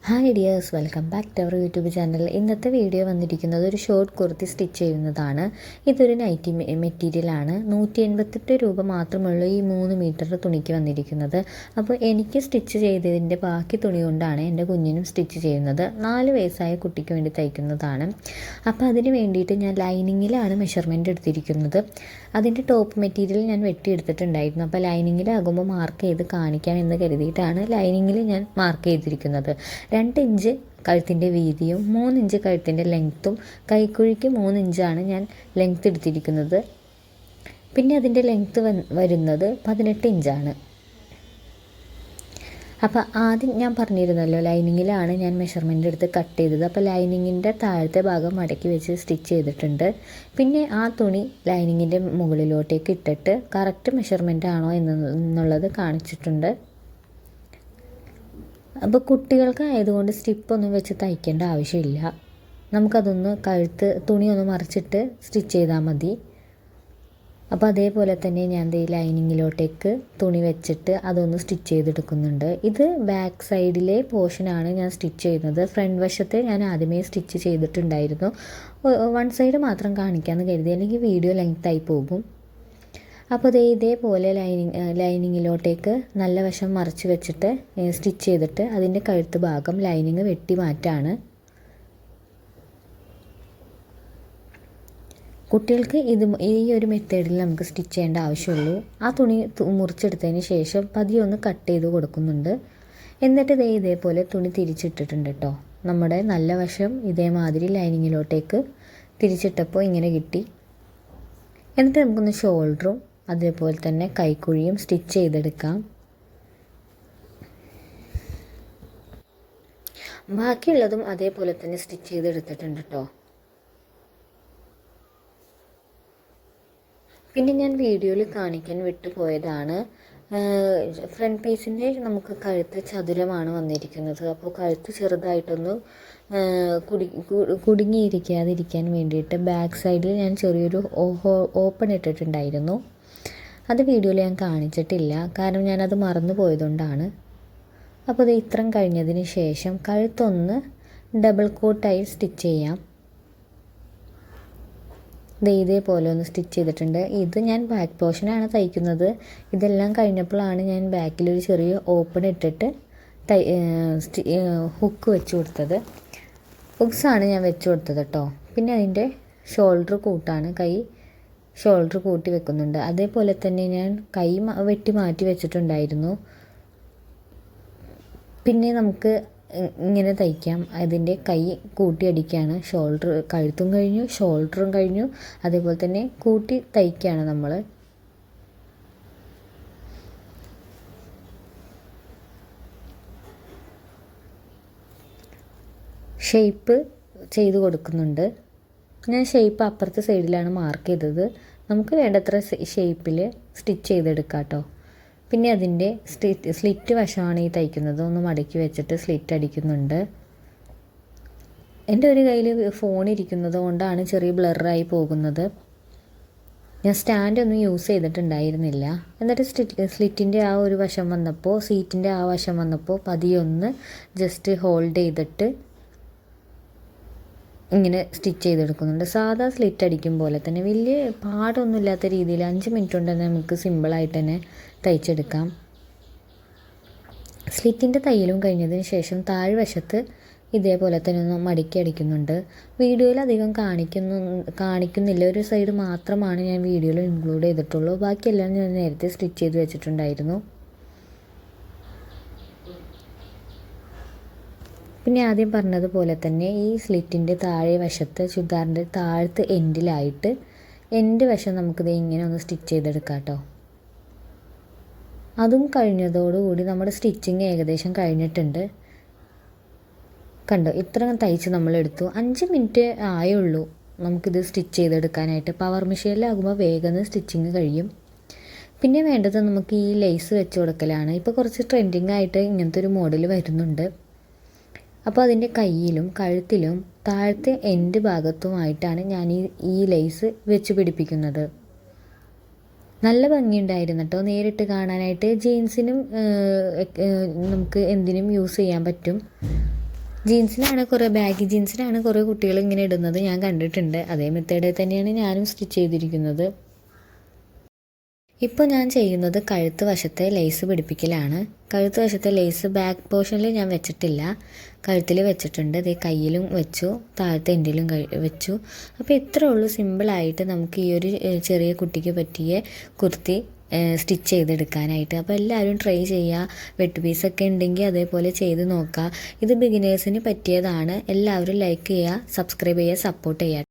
Hi dears, welcome back to our YouTube channel. ഇന്നത്തെ video വന്നിരിക്കുന്നത് ഒരു ഷോർട്ട് കുർത്തി സ്റ്റിച്ച് ചെയ്യുന്നതാണ്. ഇതൊരു നൈറ്റി മെറ്റീരിയലാണ്. 188 രൂപ മാത്രമുള്ള ഈ 3 മീറ്റർ തുണിക്ക് വന്നിരിക്കുന്നത്. അപ്പോൾ എനിക്ക് സ്റ്റിച്ച് ചെയ്തതിൻ്റെ ബാക്കി തുണി കൊണ്ടാണ് എൻ്റെ കുഞ്ഞിനും സ്റ്റിച്ച് ചെയ്യുന്നത്. 4 വയസ്സായ കുട്ടിക്ക് വേണ്ടി തയ്ക്കുന്നതാണ്. അപ്പോൾ അതിന് വേണ്ടിയിട്ട് ഞാൻ ലൈനിങ്ങിലാണ് മെഷർമെൻറ്റ് എടുത്തിരിക്കുന്നത്. അതിൻ്റെ ടോപ്പ് മെറ്റീരിയൽ ഞാൻ വെട്ടിയെടുത്തിട്ടുണ്ടായിരുന്നു. അപ്പോൾ ലൈനിങ്ങിലാകുമ്പോൾ മാർക്ക് ചെയ്ത് കാണിക്കാം എന്ന് കരുതിയിട്ടാണ് ലൈനിങ്ങിൽ ഞാൻ മാർക്ക് ചെയ്തിരിക്കുന്നത്. 2 ഇഞ്ച് കഴുത്തിൻ്റെ വീതിയും 3 ഇഞ്ച് കഴുത്തിൻ്റെ ലെങ്ത്തും, കൈക്കുഴിക്ക് 3 ഇഞ്ചാണ് ഞാൻ ലെങ്ത്ത് എടുത്തിരിക്കുന്നത്. പിന്നെ അതിൻ്റെ ലെങ്ത്ത് വരുന്നത് 18 ഇഞ്ചാണ്. അപ്പോൾ ആദ്യം ഞാൻ പറഞ്ഞിരുന്നല്ലോ, ലൈനിങ്ങിലാണ് ഞാൻ മെഷർമെൻ്റ് എടുത്ത് കട്ട് ചെയ്തത്. അപ്പോൾ ലൈനിങ്ങിൻ്റെ താഴത്തെ ഭാഗം മടക്കി വെച്ച് സ്റ്റിച്ച് ചെയ്തിട്ടുണ്ട്. പിന്നെ ആ തുണി ലൈനിങ്ങിൻ്റെ മുകളിലോട്ടേക്ക് ഇട്ടിട്ട് കറക്റ്റ് മെഷർമെൻ്റ് ആണോ എന്നുള്ളത് കാണിച്ചിട്ടുണ്ട്. അപ്പോൾ കുട്ടികൾക്ക് ആയതുകൊണ്ട് സ്റ്റിപ്പൊന്നും വെച്ച് തയ്ക്കേണ്ട ആവശ്യമില്ല. നമുക്കതൊന്ന് തുണിയൊന്ന് മറിച്ചിട്ട് സ്റ്റിച്ച് ചെയ്താൽ മതി. അപ്പോൾ അതേപോലെ തന്നെ ഞാൻ ഈ ലൈനിങ്ങിലോട്ടേക്ക് തുണി വെച്ചിട്ട് അതൊന്ന് സ്റ്റിച്ച് ചെയ്തെടുക്കുന്നുണ്ട്. ഇത് ബാക്ക് സൈഡിലെ പോർഷനാണ് ഞാൻ സ്റ്റിച്ച് ചെയ്യുന്നത്. ഫ്രണ്ട് വശത്തെ ഞാൻ ആദ്യമേ സ്റ്റിച്ച് ചെയ്തിട്ടുണ്ടായിരുന്നു. 1 സൈഡ് മാത്രം കാണിക്കാമെന്ന് കരുതി, അല്ലെങ്കിൽ വീഡിയോ ലെങ്ത്തായി പോകും. അപ്പോൾ ഇതേപോലെ ലൈനിങ്ങിലോട്ടേക്ക് നല്ല വശം മറിച്ച് വെച്ചിട്ട് സ്റ്റിച്ച് ചെയ്തിട്ട് അതിൻ്റെ കഴുത്ത് ഭാഗം ലൈനിങ് വെട്ടി മാറ്റാണ്. കുട്ടികൾക്ക് ഈ ഒരു മെത്തേഡിൽ നമുക്ക് സ്റ്റിച്ച് ചെയ്യേണ്ട ആവശ്യമുള്ളൂ. ആ തുണി മുറിച്ചെടുത്തതിന് ശേഷം പതിയൊന്ന് കട്ട് ചെയ്ത് കൊടുക്കുന്നുണ്ട്. എന്നിട്ട് ഇതേപോലെ തുണി തിരിച്ചിട്ടിട്ടുണ്ട് കേട്ടോ. നമ്മുടെ നല്ല വശം ഇതേമാതിരി ലൈനിങ്ങിലോട്ടേക്ക് തിരിച്ചിട്ടപ്പോൾ ഇങ്ങനെ കിട്ടി. എന്നിട്ട് നമുക്കൊന്ന് ഷോൾഡറും അതേപോലെ തന്നെ കൈക്കുഴിയും സ്റ്റിച്ച് ചെയ്തെടുക്കാം. ബാക്കിയുള്ളതും അതേപോലെ തന്നെ സ്റ്റിച്ച് ചെയ്തെടുത്തിട്ടുണ്ട് കേട്ടോ. പിന്നെ ഞാൻ വീഡിയോയിൽ കാണിക്കാൻ വിട്ടുപോയതാണ്, ഫ്രണ്ട് പീസിൻ്റെ നമുക്ക് കഴുത്ത് ചതുരമാണ് വന്നിരിക്കുന്നത്. അപ്പോൾ കഴുത്ത് ചെറുതായിട്ടൊന്ന് കുടുങ്ങിയിരിക്കാതിരിക്കാൻ വേണ്ടിയിട്ട് ബാക്ക് സൈഡിൽ ഞാൻ ചെറിയൊരു ഓപ്പൺ ഇട്ടിട്ടുണ്ടായിരുന്നു. അത് വീഡിയോയിൽ ഞാൻ കാണിച്ചിട്ടില്ല, കാരണം ഞാനത് മറന്നു പോയതുകൊണ്ടാണ്. അപ്പോൾ ഇത് ഇത്രയും കഴിഞ്ഞതിന് ശേഷം കഴുത്തൊന്ന് ഡബിൾ കോട്ടായി സ്റ്റിച്ച് ചെയ്യാം. ഇതേപോലെ ഒന്ന് സ്റ്റിച്ച് ചെയ്തിട്ടുണ്ട്. ഇത് ഞാൻ ബാക്ക് പോർഷനാണ് തയ്ക്കുന്നത്. ഇതെല്ലാം കഴിഞ്ഞപ്പോഴാണ് ഞാൻ ബാക്കിലൊരു ചെറിയ ഓപ്പൺ ഇട്ടിട്ട് ഹുക്ക് വെച്ച് കൊടുത്തത്. ഹുക്സാണ് ഞാൻ വെച്ച് കൊടുത്തത് കേട്ടോ. പിന്നെ അതിൻ്റെ ഷോൾഡർ കൂട്ടാണ്, ഷോൾഡർ കൂട്ടി വെക്കുന്നുണ്ട്. അതേപോലെ തന്നെ ഞാൻ കൈ വെട്ടി മാറ്റി വെച്ചിട്ടുണ്ടായിരുന്നു. പിന്നെ നമുക്ക് ഇങ്ങനെ തയ്ക്കാം. അതിൻ്റെ കൈ കൂട്ടി അടിക്കുകയാണ്. കഴുത്തും കഴിഞ്ഞു, ഷോൾഡറും കഴിഞ്ഞു, അതേപോലെ തന്നെ കൂട്ടി തയ്ക്കുകയാണ് നമ്മൾ. ഷേപ്പ് ചെയ്ത് കൊടുക്കുന്നുണ്ട്. ഞാൻ ഷേപ്പ് അപ്പുറത്തെ സൈഡിലാണ് മാർക്ക് ചെയ്തത്. നമുക്ക് വേണ്ടത്ര ഷേപ്പിൽ സ്റ്റിച്ച് ചെയ്തെടുക്കാം കേട്ടോ. പിന്നെ അതിൻ്റെ സ്ലിറ്റ് വശമാണ് ഈ തയ്ക്കുന്നത്. ഒന്ന് മടക്കി വെച്ചിട്ട് സ്ലിറ്റ് അടിക്കുന്നുണ്ട്. എൻ്റെ ഒരു കയ്യിൽ ഫോൺ ഇരിക്കുന്നത് കൊണ്ടാണ് ചെറിയ ബ്ലറായി പോകുന്നത്. ഞാൻ സ്റ്റാൻഡൊന്നും യൂസ് ചെയ്തിട്ടുണ്ടായിരുന്നില്ല. എന്നിട്ട് സ്ലിറ്റിൻ്റെ ആ ഒരു വശം വന്നപ്പോൾ, സീറ്റിൻ്റെ ആ വശം വന്നപ്പോൾ പതിയൊന്ന് ജസ്റ്റ് ഹോൾഡ് ചെയ്തിട്ട് ഇങ്ങനെ സ്റ്റിച്ച് ചെയ്തെടുക്കുന്നുണ്ട്. സാധാ സ്ലിറ്റ് അടിക്കും പോലെ തന്നെ, വലിയ പാടൊന്നും ഇല്ലാത്ത രീതിയിൽ 5 മിനിറ്റ് കൊണ്ട് തന്നെ നമുക്ക് സിമ്പിളായിട്ട് തന്നെ തയ്ച്ചെടുക്കാം. സ്ലിറ്റിൻ്റെ തയ്യലും കഴിഞ്ഞതിന് ശേഷം താഴ്വശത്ത് ഇതേപോലെ തന്നെ ഒന്ന് മടക്കി അടിക്കുന്നുണ്ട്. വീഡിയോയിൽ അധികം കാണിക്കുന്നില്ല. ഒരു സൈഡ് മാത്രമാണ് ഞാൻ വീഡിയോയിൽ ഇൻക്ലൂഡ് ചെയ്തിട്ടുള്ളൂ. ബാക്കിയെല്ലാം ഞാൻ നേരത്തെ സ്റ്റിച്ച് ചെയ്ത് വെച്ചിട്ടുണ്ടായിരുന്നു. പിന്നെ ആദ്യം പറഞ്ഞതുപോലെ തന്നെ ഈ സ്ലിറ്റിൻ്റെ താഴെ വശത്ത്, ചുരിദാറിൻ്റെ താഴത്തെ എൻഡിലായിട്ട് എൻഡ് വശം നമുക്കിത് ഇങ്ങനെ ഒന്ന് സ്റ്റിച്ച് ചെയ്തെടുക്കാം കേട്ടോ. അതും കഴിഞ്ഞതോടുകൂടി നമ്മുടെ സ്റ്റിച്ചിങ് ഏകദേശം കഴിഞ്ഞിട്ടുണ്ട്. കണ്ടോ, ഇത്ര തയ്ച്ച് നമ്മളെടുത്തു. 5 മിനിറ്റ് ആയുള്ളൂ നമുക്കിത് സ്റ്റിച്ച് ചെയ്തെടുക്കാനായിട്ട്. പവർ മെഷീനിലാകുമ്പോൾ വേഗം സ്റ്റിച്ചിങ് കഴിയും. പിന്നെ വേണ്ടത് നമുക്ക് ഈ ലേസ് വെച്ച് കൊടുക്കലാണ്. ഇപ്പോൾ കുറച്ച് ട്രെൻഡിങ് ആയിട്ട് ഇങ്ങനത്തെ ഒരു മോഡൽ വരുന്നുണ്ട്. അപ്പോൾ അതിൻ്റെ കയ്യിലും കഴുത്തിലും താഴത്തെ എൻഡ് ഭാഗത്തുമായിട്ടാണ് ഞാൻ ഈ ലേസ് വെച്ച് പിടിപ്പിക്കുന്നത്. നല്ല ഭംഗിയുണ്ടായിരുന്നു കേട്ടോ നേരിട്ട് കാണാനായിട്ട്. ജീൻസിനും നമുക്ക് എന്തിനും യൂസ് ചെയ്യാൻ പറ്റും. ജീൻസിനാണ് ബാഗി ജീൻസിനാണ് കുറേ കുട്ടികൾ ഇങ്ങനെ ഇടുന്നത് ഞാൻ കണ്ടിട്ടുണ്ട്. അതേ മെത്തേഡിൽ തന്നെയാണ് ഞാനും സ്റ്റിച്ച് ചെയ്തിരിക്കുന്നത്. ഇപ്പോൾ ഞാൻ ചെയ്യുന്നത് കഴുത്ത് വശത്തെ ലേസ് പിടിപ്പിക്കലാണ്. കഴുത്ത് വശത്തെ ലേസ് ബാക്ക് പോർഷനിൽ ഞാൻ വെച്ചിട്ടില്ല, കഴുത്തിൽ വെച്ചിട്ടുണ്ട്. അതേ കയ്യിലും വെച്ചു, താഴത്തെ എൻഡിലും വെച്ചു. അപ്പോൾ ഇത്രേ ഉള്ളൂ, സിമ്പിളായിട്ട് നമുക്ക് ഈ ഒരു ചെറിയ കുട്ടിക്ക് പറ്റിയ കുർത്തി സ്റ്റിച്ച് ചെയ്തെടുക്കാനായിട്ട്. അപ്പോൾ എല്ലാവരും ട്രൈ ചെയ്യുക. വെട്ട് പീസൊക്കെ ഉണ്ടെങ്കിൽ അതേപോലെ ചെയ്ത് നോക്കുക. ഇത് ബിഗിനേഴ്സിന് പറ്റിയതാണ്. എല്ലാവരും ലൈക്ക് ചെയ്യുക, സബ്സ്ക്രൈബ് ചെയ്യുക, സപ്പോർട്ട് ചെയ്യുക.